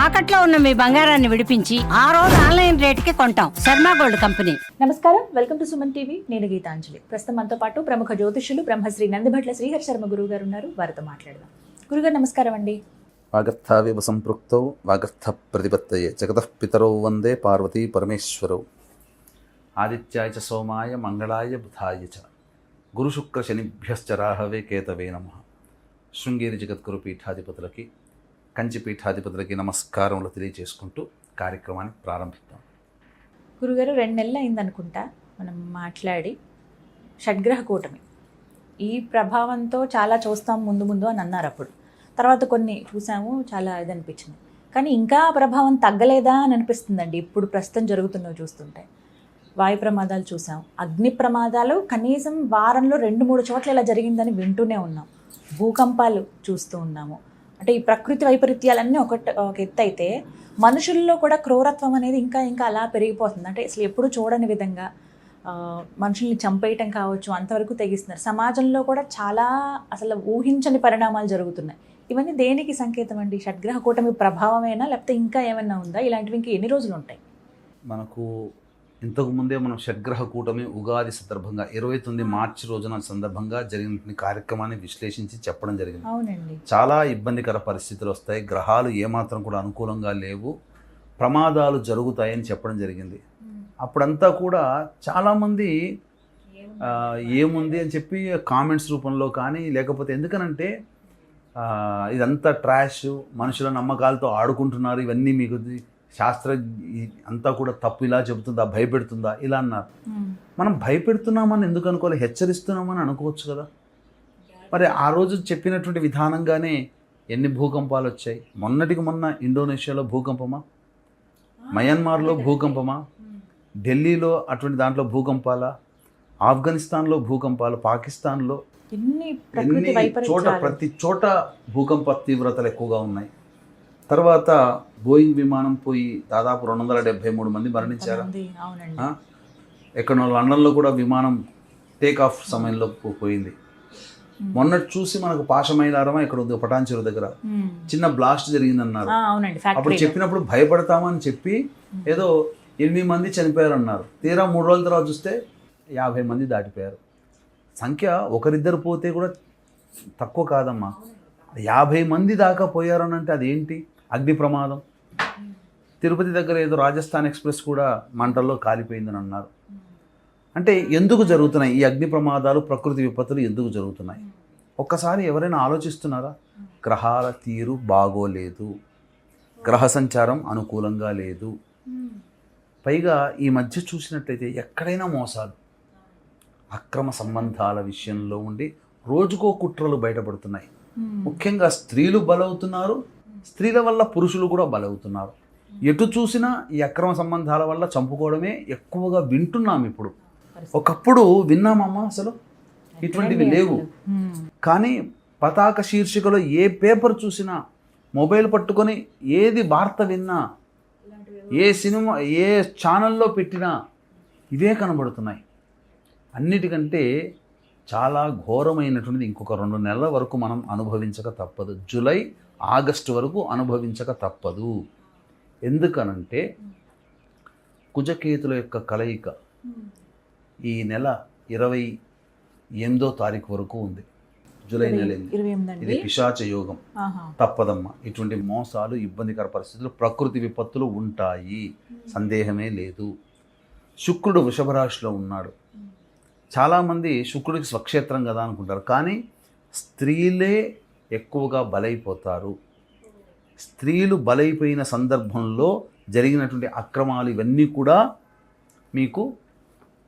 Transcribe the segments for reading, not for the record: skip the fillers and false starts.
తాకట్లో ఉన్న మీ బంగారాన్ని విడిపించి ఆ రోజు ఆన్లైన్ రేటుకి కొంటాం. Sharma gold company. నమస్కారం, వెల్కమ్ టు సుమన్ టీవీ. నేను గీతాంజలి. ప్రస్తుతం మనతో పాటు ప్రముఖ జ్యోతిష్యులు బ్రహ్మశ్రీ నందిభట్ల శ్రీహరి శర్మ గురువు గారు ఉన్నారు. వారితో మాట్లాడదాం. గురుగారు నమస్కారం అండి. వాగర్థావివ సంపృక్తౌ వాగర్థ ప్రతిపత్తయే జగతః పితరౌ వందే పార్వతీ పరమేశ్వరౌ. ఆదిత్యాయ చ సోమాయ మంగళాయ బుధాయ చ గురుశుక్ర శనిభ్యశ్చ రాహవే కేతవే నమః. శృంగేరి జగద్గురు పీఠాధిపతులకి, కంచి పీఠాధిపతులకి నమస్కారములు తెలియజేసుకుంటూ కార్యక్రమాన్ని ప్రారంభిద్దాం. గురుగారు 2 నెలలు అయిందనుకుంటా మనం మాట్లాడి. షడ్గ్రహ కూటమి ఈ ప్రభావంతో చాలా చూస్తాం ముందు ముందు అని అన్నారు. అప్పుడు తర్వాత కొన్ని చూసాము, చాలా ఇది అనిపించింది. కానీ ఇంకా ప్రభావం తగ్గలేదా అని అనిపిస్తుందండి ఇప్పుడు ప్రస్తుతం జరుగుతున్నవి చూస్తుంటే. వాయు ప్రమాదాలు చూసాం, అగ్ని ప్రమాదాలు కనీసం వారంలో 2-3 చోట్ల ఇలా జరిగిందని వింటూనే ఉన్నాం. భూకంపాలు చూస్తూ ఉన్నాము. అంటే ఈ ప్రకృతి వైపరీత్యాలన్నీ ఒక ఎత్తు అయితే, మనుషుల్లో కూడా క్రూరత్వం అనేది ఇంకా ఇంకా అలా పెరిగిపోతుంది. అంటే అసలు ఎప్పుడు చూడని విధంగా మనుషుల్ని చంపేయటం కావచ్చు, అంతవరకు తెగిస్తున్నారు. సమాజంలో కూడా చాలా అసలు ఊహించని పరిణామాలు జరుగుతున్నాయి. ఇవన్నీ దేనికి సంకేతం అండి? షడ్గ్రహ కూటమి ప్రభావమేనా, లేకపోతే ఇంకా ఏమైనా ఉందా? ఇలాంటివి ఇంకా ఎన్ని రోజులు ఉంటాయి? మనకు ఇంతకుముందే మనం షడ్గ్రహ కూటమి ఉగాది సందర్భంగా 29 మార్చి రోజున సందర్భంగా జరిగిన కార్యక్రమాన్ని విశ్లేషించి చెప్పడం జరిగింది. అవునండి. చాలా ఇబ్బందికర పరిస్థితులు వస్తాయి, గ్రహాలు ఏమాత్రం కూడా అనుకూలంగా లేవు, ప్రమాదాలు జరుగుతాయని చెప్పడం జరిగింది. అప్పుడంతా కూడా చాలామంది ఏముంది అని చెప్పి కామెంట్స్ రూపంలో కానీ, లేకపోతే ఎందుకనంటే ఇదంతా ట్రాష్, మనుషుల నమ్మకాలతో ఆడుకుంటున్నారు, ఇవన్నీ మీకు శాస్త్ర అంతా కూడా తప్పు, ఇలా చెబుతుందా, భయపెడుతుందా, ఇలా అన్నారు. మనం భయపెడుతున్నామని ఎందుకు అనుకోవాలి, హెచ్చరిస్తున్నామని అనుకోవచ్చు కదా. మరి ఆ రోజు చెప్పినటువంటి విధానంగానే ఎన్ని భూకంపాలు వచ్చాయి. మొన్నటికి మొన్న ఇండోనేషియాలో భూకంపమా, మయన్మార్లో భూకంపమా, ఢిల్లీలో అటువంటి దాంట్లో భూకంపాలా, ఆఫ్ఘనిస్తాన్లో భూకంపాలు, పాకిస్తాన్లో ఎన్ని చోట, ప్రతి చోట భూకంప తీవ్రతలు ఎక్కువగా ఉన్నాయి. తర్వాత బోయింగ్ విమానం పోయి దాదాపు 273 మంది మరణించారు. ఎక్కడ లండన్లో కూడా విమానం టేక్ ఆఫ్ సమయంలో పోయింది. మొన్నటి చూసి మనకు పాశమైలారమా ఇక్కడ ఉంది, పటాన్చెరు దగ్గర చిన్న బ్లాస్ట్ జరిగిందన్నారు. అప్పుడు చెప్పినప్పుడు భయపడతామని చెప్పి ఏదో 8 మంది చనిపోయారు అన్నారు. తీరా 3 రోజుల తర్వాత చూస్తే 50 మంది దాటిపోయారు. సంఖ్య ఒకరిద్దరు పోతే కూడా తక్కువ కాదమ్మా. 50 మంది దాకా పోయారనంటే అదేంటి? అగ్ని ప్రమాదం. తిరుపతి దగ్గర ఏదో రాజస్థాన్ ఎక్స్ప్రెస్ కూడా మంటల్లో కాలిపోయిందని అన్నారు. అంటే ఎందుకు జరుగుతున్నాయి ఈ అగ్ని ప్రమాదాలు, ప్రకృతి విపత్తులు ఎందుకు జరుగుతున్నాయి? ఒక్కసారి ఎవరైనా ఆలోచిస్తున్నారా? గ్రహాల తీరు బాగోలేదు, గ్రహ సంచారం అనుకూలంగా లేదు. పైగా ఈ మధ్య చూసినట్లయితే ఎక్కడైనా మోసాలు, అక్రమ సంబంధాల విషయంలో ఉండి రోజుకో కుట్రలు బయటపడుతున్నాయి. ముఖ్యంగా స్త్రీలు బలవుతున్నారు, స్త్రీల వల్ల పురుషులు కూడా బలవుతున్నారు. ఎటు చూసినా ఈ అక్రమ సంబంధాల వల్ల చంపుకోవడమే ఎక్కువగా వింటున్నాం ఇప్పుడు. ఒకప్పుడు విన్నామమ్మా, అసలు ఇటువంటివి లేవు. కానీ పతాక శీర్షికలో ఏ పేపర్ చూసినా, మొబైల్ పట్టుకొని ఏది వార్త విన్నా, ఏ సినిమా, ఏ ఛానల్లో పెట్టినా ఇవే కనబడుతున్నాయి. అన్నిటికంటే చాలా ఘోరమైనటువంటిది ఇంకొక 2 నెలల వరకు మనం అనుభవించక తప్పదు. జూలై, ఆగస్టు వరకు అనుభవించక తప్పదు. ఎందుకనంటే కుజకేతుల యొక్క కలయిక ఈ నెల 28వ తారీఖు వరకు ఉంది. జూలై నెల ఇది పిశాచ యోగం. తప్పదమ్మా. ఇటువంటి మోసాలు, ఇబ్బందికర పరిస్థితులు, ప్రకృతి విపత్తులు ఉంటాయి, సందేహమే లేదు. శుక్రుడు వృషభ రాశిలో ఉన్నాడు. చాలామంది శుక్రుడికి స్వక్షేత్రం కదా అనుకుంటారు, కానీ స్త్రీలే ఎక్కువగా బలైపోతారు. స్త్రీలు బలైపోయిన సందర్భంలో జరిగినటువంటి అక్రమాలు ఇవన్నీ కూడా మీకు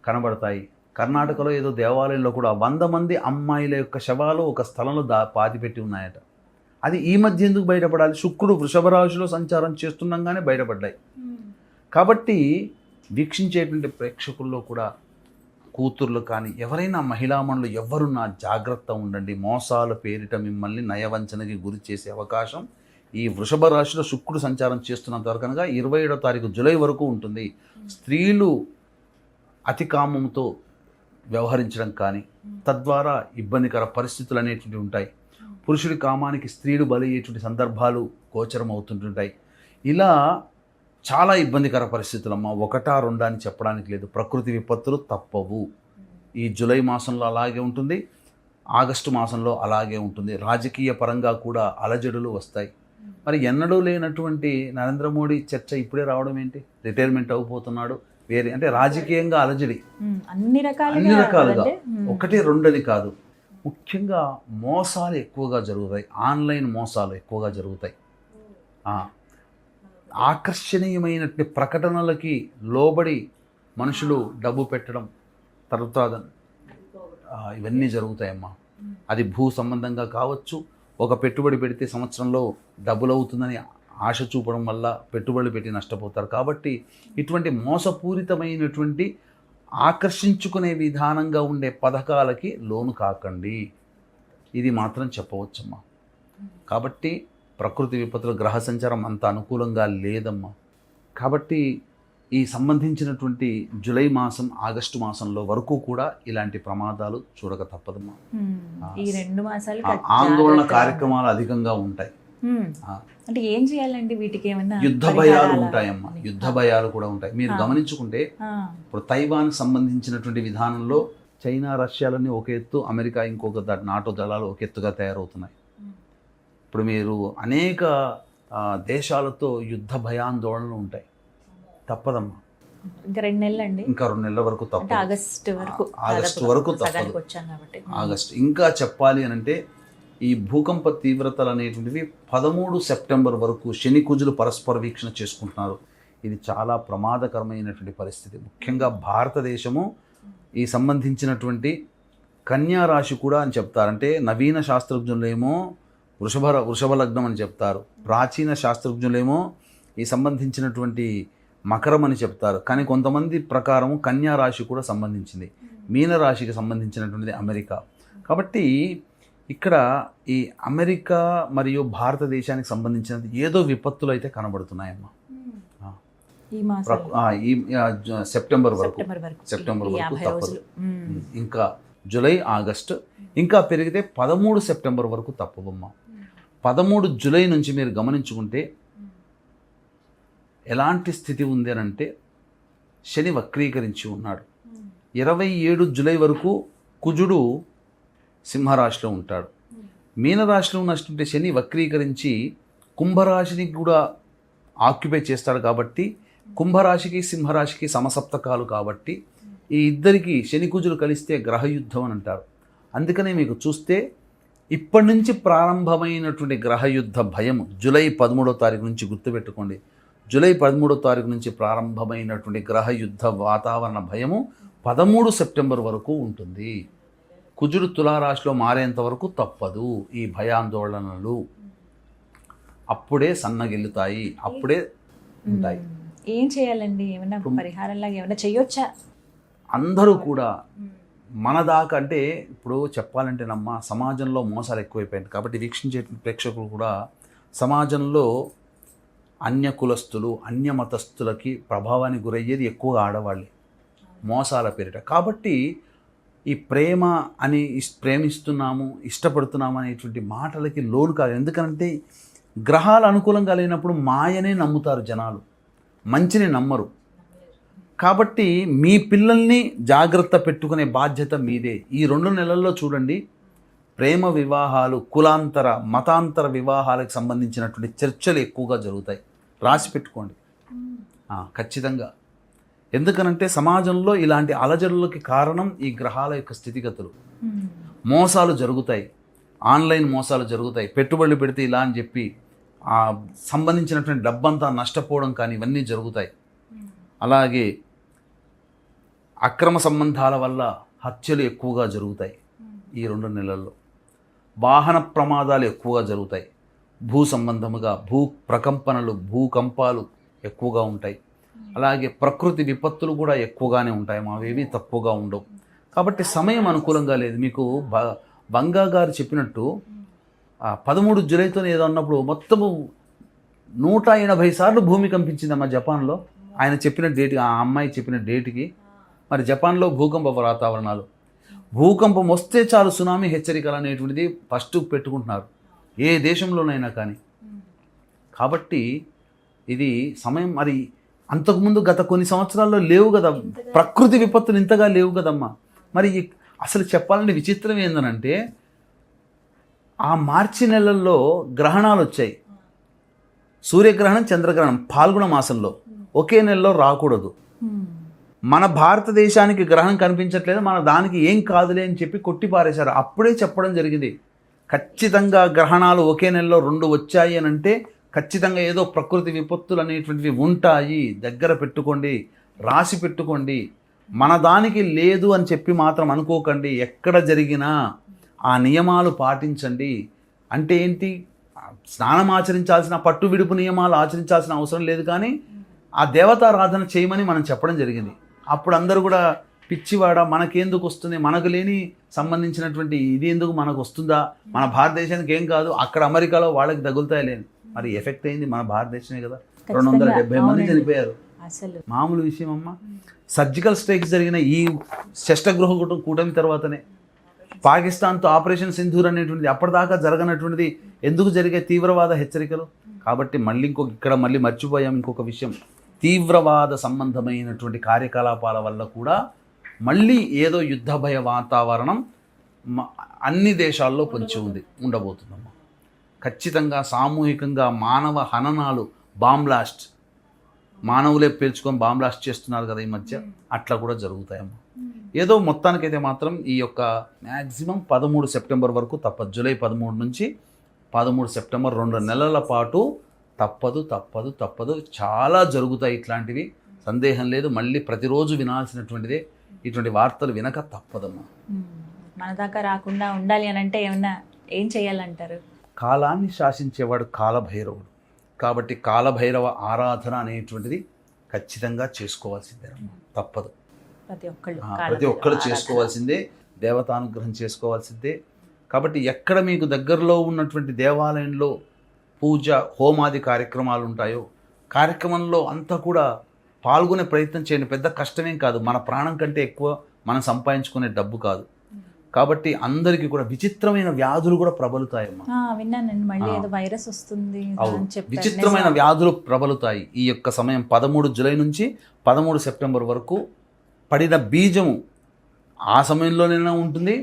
కనబడతాయి. కర్ణాటకలో ఏదో దేవాలయంలో కూడా 100 మంది అమ్మాయిల యొక్క శవాలు ఒక స్థలంలో పాతిపెట్టి ఉన్నాయట. అది ఈ మధ్య ఎందుకు బయటపడాలి? శుక్రుడు వృషభ రాశిలో సంచారం చేస్తుండగానే బయటపడ్డాయి. కాబట్టి వీక్షించేటువంటి ప్రేక్షకుల్లో కూడా కూతుర్లు కానీ ఎవరైనా మహిళామణులు ఎవరున్నా జాగ్రత్త ఉండండి. మోసాల పేరిట మిమ్మల్ని నయవంచనకి గురి చేసే అవకాశం ఈ వృషభ రాశిలో శుక్రుడు సంచారం చేస్తున్నంత వరకు, కనుక 27వ తారీఖు జూలై వరకు ఉంటుంది. స్త్రీలు అతి కామంతో వ్యవహరించడం కానీ, తద్వారా ఇబ్బందికర పరిస్థితులు అనేటువంటివి ఉంటాయి. పురుషుడి కామానికి స్త్రీలు బలయ్యేటువంటి సందర్భాలు గోచరం అవుతుంటుంటాయి. ఇలా చాలా ఇబ్బందికర పరిస్థితులమ్మా. ఒకటా రెండా అని చెప్పడానికి లేదు. ప్రకృతి విపత్తులు తప్పవు. ఈ జూలై మాసంలో అలాగే ఉంటుంది, ఆగస్టు మాసంలో అలాగే ఉంటుంది. రాజకీయ పరంగా కూడా అలజడులు వస్తాయి. మరి ఎన్నడూ లేనటువంటి నరేంద్ర మోడీ చర్చ ఇప్పుడే రావడం ఏంటి? రిటైర్మెంట్ అయిపోతున్నాడు, వేరే అంటే రాజకీయంగా అలజడి అన్ని రకాలుగా, ఒకటి రెండని కాదు. ముఖ్యంగా మోసాలు ఎక్కువగా జరుగుతాయి, ఆన్లైన్ మోసాలు ఎక్కువగా జరుగుతాయి. ఆకర్షణీయమైనటువంటి ప్రకటనలకి లోబడి మనుషులు డబ్బు పెట్టడం, తర్వాత ఇవన్నీ జరుగుతాయమ్మా. అది భూ సంబంధంగా కావచ్చు. ఒక పెట్టుబడి పెడితే సంవత్సరంలో డబ్బులు అవుతుందని ఆశ చూపడం వల్ల పెట్టుబడులు పెట్టి నష్టపోతారు. కాబట్టి ఇటువంటి మోసపూరితమైనటువంటి ఆకర్షించుకునే విధానంగా ఉండే పథకాలకి లోను కాకండి. ఇది మాత్రం చెప్పవచ్చమ్మా. కాబట్టి ప్రకృతి విపత్తుల గ్రహ సంచారం అంత అనుకూలంగా లేదమ్మా. కాబట్టి ఈ సంబంధించినటువంటి జూలై మాసం, ఆగస్టు మాసంలో వరకు కూడా ఇలాంటి ప్రమాదాలు చూడక తప్పదమ్మా. ఈ 2 మాసాలు ఆందోళన కార్యక్రమాలు అధికంగా ఉంటాయి. అంటే ఏం చేయాలండి వీటికి? ఏమన్నా యుద్ధ భయాలు ఉంటాయమ్మా. యుద్ధ భయాలు కూడా ఉంటాయి. మీరు గమనించుకుంటే ఇప్పుడు తైవాన్ సంబంధించినటువంటి విధానంలో చైనా, రష్యాలన్నీ ఒక ఎత్తు, అమెరికా ఇంకొక నాటో దళాలు ఒక ఎత్తుగా తయారవుతున్నాయి. ఇప్పుడు మీరు అనేక దేశాలతో యుద్ధ భయాందోళనలు ఉంటాయి. తప్పదమ్మా. ఇంకా 2 నెలలు అండి. ఇంకా 2 నెలల వరకు తప్పదు. ఆగస్టు వరకు తప్పదు. ఆగస్టు ఇంకా చెప్పాలి అని అంటే ఈ భూకంప తీవ్రతలు అనేటువంటివి 13 సెప్టెంబర్ వరకు శని కుజులు పరస్పర వీక్షణ చేసుకుంటున్నారు. ఇది చాలా ప్రమాదకరమైనటువంటి పరిస్థితి. ముఖ్యంగా భారతదేశము ఈ సంబంధించినటువంటి కన్యా రాశి కూడా అని చెప్తారంటే, నవీన శాస్త్రజ్ఞులేమో వృషభ లగ్నం అని చెప్తారు, ప్రాచీన శాస్త్రజ్ఞులేమో ఈ సంబంధించినటువంటి మకరం అని చెప్తారు. కానీ కొంతమంది ప్రకారము కన్యా రాశి కూడా సంబంధించింది, మీనరాశికి సంబంధించినటువంటిది అమెరికా. కాబట్టి ఇక్కడ ఈ అమెరికా మరియు భారతదేశానికి సంబంధించిన ఏదో విపత్తులు అయితే కనబడుతున్నాయమ్మా. ఈ సెప్టెంబర్ వరకు తప్పదు. ఇంకా జూలై, ఆగస్టు ఇంకా పెరిగితే 13 సెప్టెంబర్ వరకు తప్పవమ్మా. 13 జూలై నుంచి మీరు గమనించుకుంటే ఎలాంటి స్థితి ఉంది అని అంటే, శని వక్రీకరించి ఉన్నాడు. 27 జూలై వరకు కుజుడు సింహరాశిలో ఉంటాడు. మీనరాశిలో ఉన్నటువంటి శని వక్రీకరించి కుంభరాశిని కూడా ఆక్యుపై చేస్తాడు. కాబట్టి కుంభరాశికి సింహరాశికి సమసప్తకాలు. కాబట్టి ఈ ఇద్దరికి శని కుజులు కలిస్తే గ్రహయుద్ధం అని అంటారు. అందుకనే మీకు చూస్తే ఇప్పటి నుంచి ప్రారంభమైనటువంటి గ్రహయుద్ధ భయం జూలై 13వ తారీఖు నుంచి గుర్తుపెట్టుకోండి. జూలై 13వ తారీఖు నుంచి ప్రారంభమైనటువంటి గ్రహయుద్ధ వాతావరణ భయము 13 సెప్టెంబర్ వరకు ఉంటుంది. కుజుడు తులారాశిలో మారేంత వరకు తప్పదు ఈ భయాందోళనలు. అప్పుడే సన్నగిల్లుతాయి, అప్పుడే ఉంటాయి. ఏం చేయాలండి? ఏమైనా పరిహారంలాగా ఏమైనా చేయొచ్చా? అందరూ కూడా మన దాకా అంటే ఇప్పుడు చెప్పాలంటే సమాజంలో మోసాలు ఎక్కువైపోయాయి. కాబట్టి వీక్షించే ప్రేక్షకులు కూడా సమాజంలో అన్య కులస్తులు, అన్య మతస్థులకి ప్రభావానికి గురయ్యేది ఎక్కువగా ఆడవాళ్ళే, మోసాల పేరిట. కాబట్టి ఈ ప్రేమ అని ప్రేమిస్తున్నాము, ఇష్టపడుతున్నాము అనేటువంటి మాటలకి లోను కాదు. ఎందుకంటే గ్రహాలు అనుకూలంగా లేనప్పుడు మాయనే నమ్ముతారు జనాలు, మంచిని నమ్మరు. కాబట్టి మీ పిల్లల్ని జాగ్రత్త పెట్టుకునే బాధ్యత మీదే. ఈ 2 నెలల్లో చూడండి, ప్రేమ వివాహాలు, కులాంతర మతాంతర వివాహాలకు సంబంధించినటువంటి చర్చలు ఎక్కువగా జరుగుతాయి. రాసి పెట్టుకోండి ఖచ్చితంగా. ఎందుకనంటే సమాజంలో ఇలాంటి అలజడులకి కారణం ఈ గ్రహాల యొక్క స్థితిగతులు. మోసాలు జరుగుతాయి, ఆన్లైన్ మోసాలు జరుగుతాయి. పెట్టుబడులు పెడితే ఇలా అని చెప్పి సంబంధించినటువంటి డబ్బంతా నష్టపోవడం కానీ ఇవన్నీ జరుగుతాయి. అలాగే అక్రమ సంబంధాల వల్ల హత్యలు ఎక్కువగా జరుగుతాయి ఈ 2 నెలల్లో. వాహన ప్రమాదాలు ఎక్కువగా జరుగుతాయి. భూ సంబంధముగా భూ ప్రకంపనలు, భూకంపాలు ఎక్కువగా ఉంటాయి. అలాగే ప్రకృతి విపత్తులు కూడా ఎక్కువగానే ఉంటాయి, మావేవి తక్కువగా ఉండవు. కాబట్టి సమయం అనుకూలంగా లేదు. మీకు బంగా గారు చెప్పినట్టు 13 జూలైతో ఏదో అన్నప్పుడు మొత్తము 180 సార్లు భూమి కంపించిందమ్మా జపాన్లో. ఆయన చెప్పిన డేట్, ఆ అమ్మాయి చెప్పిన డేట్కి. మరి జపాన్లో భూకంప వాతావరణాలు, భూకంపం వస్తే చాలు సునామీ హెచ్చరికలు అనేటువంటిది ఫస్ట్ పెట్టుకుంటున్నారు ఏ దేశంలోనైనా కానీ. కాబట్టి ఇది సమయం మరి అంతకుముందు గత కొన్ని సంవత్సరాల్లో లేవు కదా, ప్రకృతి విపత్తులు ఇంతగా లేవు కదమ్మా. మరి అసలు చెప్పాలంటే విచిత్రం ఏందనంటే ఆ మార్చి నెలల్లో గ్రహణాలు వచ్చాయి. సూర్యగ్రహణం, చంద్రగ్రహణం పాల్గొన మాసంలో ఒకే నెలలో రాకూడదు. మన భారతదేశానికి గ్రహణం కనిపించట్లేదు, మన దానికి ఏం కాదులే అని చెప్పి కొట్టిపారేశారు. అప్పుడే చెప్పడం జరిగింది, ఖచ్చితంగా గ్రహణాలు ఒకే నెలలో 2 వచ్చాయి అని అంటే ఖచ్చితంగా ఏదో ప్రకృతి విపత్తులు అనేటువంటివి ఉంటాయి, దగ్గర పెట్టుకోండి, రాసి పెట్టుకోండి. మన దానికి లేదు అని చెప్పి మాత్రం అనుకోకండి. ఎక్కడ జరిగినా ఆ నియమాలు పాటించండి. అంటే ఏంటి, స్నానం ఆచరించాల్సిన, పట్టు విడుపు నియమాలు ఆచరించాల్సిన అవసరం లేదు, కానీ ఆ దేవతారాధన చేయమని మనం చెప్పడం జరిగింది. అప్పుడు అందరూ కూడా పిచ్చివాడ, మనకేందుకు వస్తుంది, మనకు లేని సంబంధించినటువంటి ఇది ఎందుకు మనకు వస్తుందా, మన భారతదేశానికి ఏం కాదు, అక్కడ అమెరికాలో వాళ్ళకి తగులుతాయి లేని. మరి ఎఫెక్ట్ అయింది మన భారతదేశమే కదా. 270 మంది చనిపోయారు. అసలు మామూలు విషయం అమ్మ. సర్జికల్ స్ట్రైక్స్ జరిగిన ఈ షష్టగృహ కూటమి తర్వాతనే పాకిస్తాన్తో ఆపరేషన్ సింధూర్ అనేటువంటిది అప్పటిదాకా జరగనటువంటిది ఎందుకు జరిగే తీవ్రవాద హెచ్చరికలు. కాబట్టి మళ్ళీ ఇక్కడ మళ్ళీ మర్చిపోయాం ఇంకొక విషయం, తీవ్రవాద సంబంధమైనటువంటి కార్యకలాపాల వల్ల కూడా మళ్ళీ ఏదో యుద్ధ భయ వాతావరణం అన్ని దేశాల్లో పొంచి ఉండబోతుందమ్మా. ఖచ్చితంగా సామూహికంగా మానవ హననాలు, బాంబ్ బ్లాస్ట్, మానవులే పేల్చుకొని బాంబ్ బ్లాస్ట్ చేస్తున్నారు కదా ఈ మధ్య, అట్లా కూడా జరుగుతాయమ్మా. ఏదో మొత్తానికైతే మాత్రం ఈ యొక్క మ్యాక్సిమం 13 సెప్టెంబర్ వరకు తప్పదు. జూలై 13 నుంచి 13 సెప్టెంబర్ 2 నెలల పాటు తప్పదు. చాలా జరుగుతాయి ఇట్లాంటివి, సందేహం లేదు. మళ్ళీ ప్రతిరోజు వినాల్సినటువంటిదే. ఇటువంటి వార్తలు వినక తప్పదమ్మా. మన దాకా రాకుండా ఉండాలి అని అంటే ఏం చేయాలంటారు? కాలాన్ని శాసించేవాడు కాలభైరవుడు. కాబట్టి కాలభైరవ ఆరాధన అనేటువంటిది ఖచ్చితంగా చేసుకోవాల్సిందే, తప్పదు. ప్రతి ఒక్కళ్ళు చేసుకోవాల్సిందే, దేవతానుగ్రహం చేసుకోవాల్సిందే. కాబట్టి ఎక్కడ మీకు దగ్గరలో ఉన్నటువంటి దేవాలయంలో పూజ హోమాది కార్యక్రమాలు ఉంటాయో కార్యక్రమంలో అంతా కూడా పాల్గొనే ప్రయత్నం చేయండి. పెద్ద కష్టమేం కాదు, మన ప్రాణం కంటే ఎక్కువ మనం సంపాదించుకునే డబ్బు కాదు. కాబట్టి అందరికీ కూడా విచిత్రమైన వ్యాధులు కూడా ప్రబలుతాయమ్మా. విన్నానండి, మళ్ళీ ఏదో వైరస్ వస్తుంది, విచిత్రమైన వ్యాధులు ప్రబలుతాయి. ఈ యొక్క సమయం 13 జూలై నుంచి 13 సెప్టెంబర్ వరకు పడిన బీజము ఆ సమయంలోనైనా ఉంటుంది,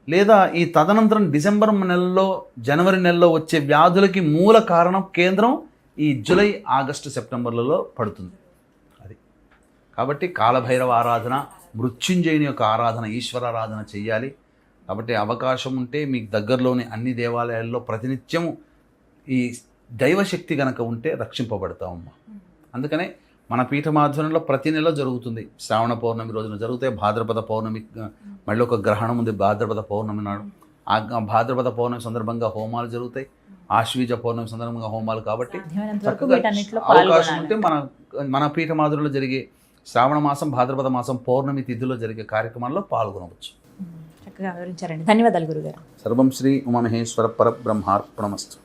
లేదా ఈ తదనంతరం డిసెంబర్ నెలలో, జనవరి నెలలో వచ్చే వ్యాధులకి మూల కారణం కేంద్రం ఈ జూలై, ఆగస్టు, సెప్టెంబర్లలో పడుతుంది. అది కాబట్టి కాలభైరవ ఆరాధన, మృత్యుంజయుని యొక్క ఆరాధన, ఈశ్వరారాధన చెయ్యాలి. కాబట్టి అవకాశం ఉంటే మీకు దగ్గరలోని అన్ని దేవాలయాల్లో ప్రతినిత్యము ఈ దైవశక్తి గనక ఉంటే రక్షింపబడతామమ్మా. అందుకనే మన పీఠమాధ్వర్యంలో ప్రతి నెల జరుగుతుంది. శ్రావణ పౌర్ణమి రోజున జరుగుతాయి, భాద్రపద పౌర్ణమి మళ్ళీ ఒక గ్రహణం ఉంది భాద్రపద పౌర్ణమి నాడు. ఆ భాద్రపద పౌర్ణమి సందర్భంగా హోమాలు జరుగుతాయి, ఆశ్వీజ పౌర్ణమి సందర్భంగా హోమాలు. కాబట్టి అవకాశం ఉంటే మన పీఠమాధ్వర్యంలో జరిగే శ్రావణ మాసం, భాద్రపద మాసం పౌర్ణమి తిథిలో జరిగే కార్యక్రమాల్లో పాల్గొనవచ్చు. చక్కగా వివరించారండి, ధన్యవాదాలు గురుగారు. సర్వం శ్రీ ఉమామహేశ్వర పరబ్రహ్మార్పణమస్తు.